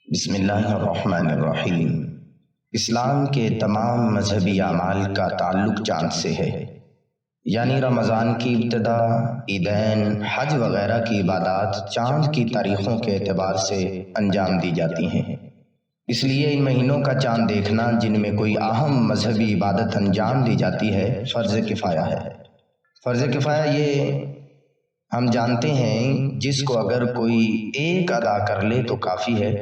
بسم اللہ الرحمن الرحیم۔ اسلام کے تمام مذہبی اعمال کا تعلق چاند سے ہے، یعنی رمضان کی ابتدا، عیدین، حج وغیرہ کی عبادات چاند کی تاریخوں کے اعتبار سے انجام دی جاتی ہیں۔ اس لیے ان مہینوں کا چاند دیکھنا جن میں کوئی اہم مذہبی عبادت انجام دی جاتی ہے فرض کفایہ ہے۔ فرض کفایہ یہ ہم جانتے ہیں جس کو اگر کوئی ایک ادا کر لے تو کافی ہے،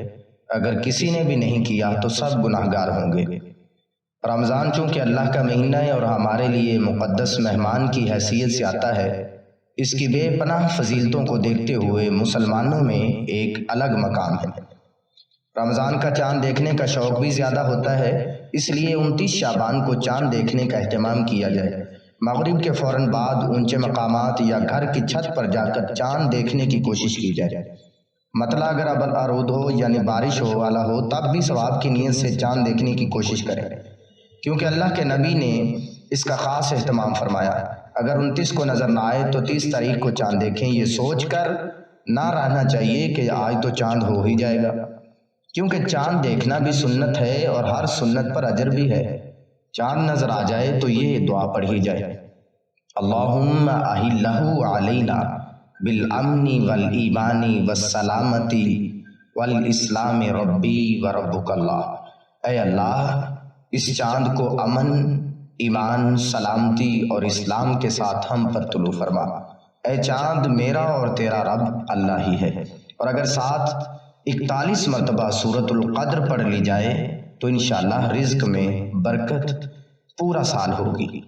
اگر کسی نے بھی نہیں کیا تو سب گناہگار ہوں گے۔ رمضان چونکہ اللہ کا مہینہ ہے اور ہمارے لیے مقدس مہمان کی حیثیت سے آتا ہے، اس کی بے پناہ فضیلتوں کو دیکھتے ہوئے مسلمانوں میں ایک الگ مقام ہے۔ رمضان کا چاند دیکھنے کا شوق بھی زیادہ ہوتا ہے، اس لیے 29 شعبان کو چاند دیکھنے کا اہتمام کیا جائے۔ مغرب کے فوراً بعد اونچے مقامات یا گھر کی چھت پر جا کر چاند دیکھنے کی کوشش کی جائے۔ مطلع اگر اب آرود ہو یعنی بارش ہو والا ہو تب بھی ثواب کی نیت سے چاند دیکھنے کی کوشش کریں، کیونکہ اللہ کے نبی نے اس کا خاص اہتمام فرمایا۔ اگر 29 کو نظر نہ آئے تو 30 تاریخ کو چاند دیکھیں، یہ سوچ کر نہ رہنا چاہیے کہ آج تو چاند ہو ہی جائے گا، کیونکہ چاند دیکھنا بھی سنت ہے اور ہر سنت پر اجر بھی ہے۔ چاند نظر آ جائے تو یہ دعا پڑھی جائے: اللہم اہلہ علینا بالامن والایمان والسلامتی والاسلام ربی وربک اللہ۔ اے اللہ، اس چاند کو امن، ایمان، سلامتی اور اسلام کے ساتھ ہم پر طلوع فرما۔ اے چاند، میرا اور تیرا رب اللہ ہی ہے۔ اور اگر ساتھ 41 مرتبہ سورۃ القدر پڑھ لی جائے تو انشاءاللہ رزق میں برکت پورا سال ہوگی۔